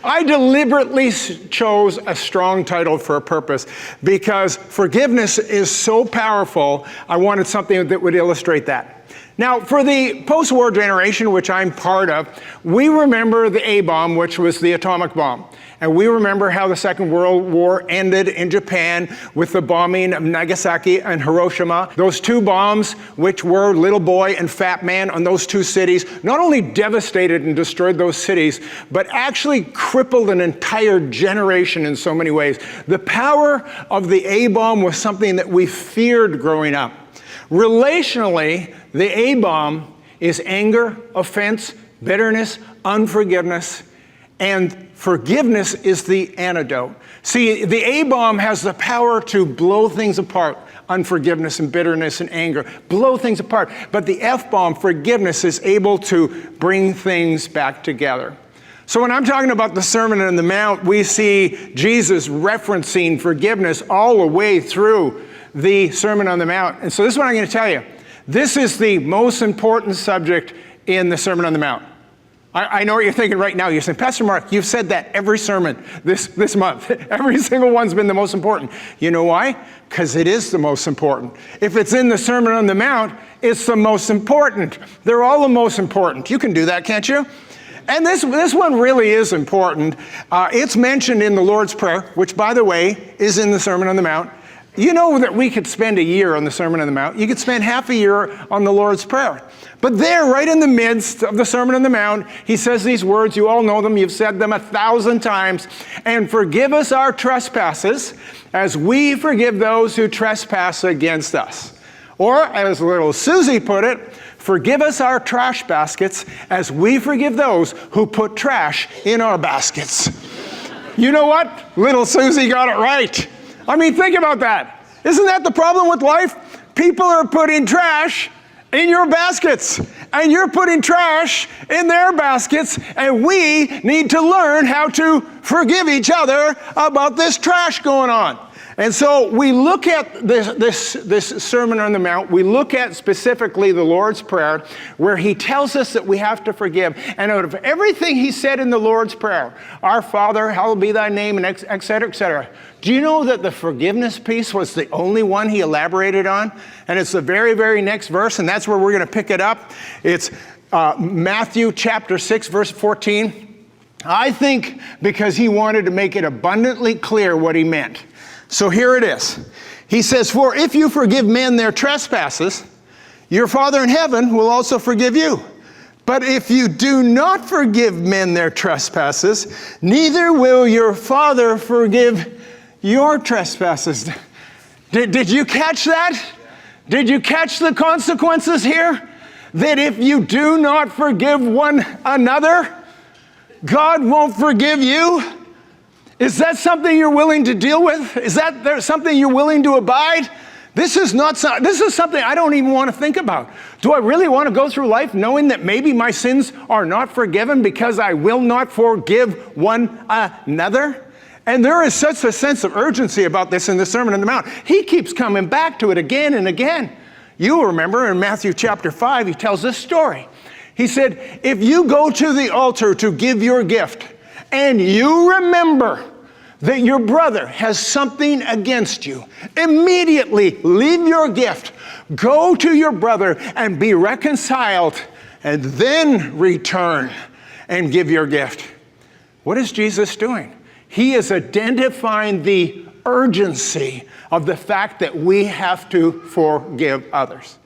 I deliberately chose a strong title for a purpose because forgiveness is so powerful. I wanted something that would illustrate that. Now, for the post-war generation, which I'm part of, we remember the A-bomb, which was the atomic bomb. And we remember how the Second World War ended in Japan with the bombing of Nagasaki and Hiroshima. Those two bombs, which were Little Boy and Fat Man on those two cities, not only devastated and destroyed those cities, but actually crippled an entire generation in so many ways. The power of the A-bomb was something that we feared growing up. Relationally, the A-bomb is anger, offense, bitterness, unforgiveness, and forgiveness is the antidote. See, the A-bomb has the power to blow things apart, unforgiveness and bitterness and anger, blow things apart. But the F-bomb, forgiveness, is able to bring things back together. So when I'm talking about the Sermon on the Mount, we see Jesus referencing forgiveness all the way through the Sermon on the Mount. And so this is what I'm going to tell you. This is the most important subject in the Sermon on the Mount. I know what you're thinking right now. You're saying, Pastor Mark, you've said that every sermon this month. Every single one's been the most important. You know why? Because it is the most important. If it's in the Sermon on the Mount, it's the most important. They're all the most important. You can do that, can't you? And this one really is important. It's mentioned in the Lord's Prayer, which, by the way, is in the Sermon on the Mount. You know that we could spend a year on the Sermon on the Mount. You could spend half a year on the Lord's Prayer. But there, right in the midst of the Sermon on the Mount, he says these words. You all know them. You've said them 1,000 times. And forgive us our trespasses as we forgive those who trespass against us. Or, as little Susie put it, forgive us our trash baskets as we forgive those who put trash in our baskets. You know what? Little Susie got it right. I mean, think about that. Isn't that the problem with life? People are putting trash in your baskets, and you're putting trash in their baskets, and we need to learn how to forgive each other about this trash going on. And so we look at this Sermon on the Mount. We look at specifically the Lord's Prayer, where he tells us that we have to forgive. And out of everything he said in the Lord's Prayer, our Father, hallowed be thy name, and et cetera, et cetera. Do you know that the forgiveness piece was the only one he elaborated on? And it's the very, very next verse, and that's where we're going to pick it up. It's Matthew chapter 6, verse 14. I think because he wanted to make it abundantly clear what he meant. So here it is. He says, for if you forgive men their trespasses, your Father in heaven will also forgive you. But if you do not forgive men their trespasses, neither will your Father forgive your trespasses. Did you catch that? Did you catch the consequences here? That if you do not forgive one another, God won't forgive you? Is that something you're willing to deal with? Is that something you're willing to abide? This is something I don't even want to think about. Do I really want to go through life knowing that maybe my sins are not forgiven because I will not forgive one another? And there is such a sense of urgency about this in the Sermon on the Mount. He keeps coming back to it again and again. You'll remember in Matthew chapter 5, he tells this story. He said, if you go to the altar to give your gift, and you remember that your brother has something against you, immediately leave your gift, go to your brother and be reconciled, and then return and give your gift. What is Jesus doing? He is identifying the urgency of the fact that we have to forgive others.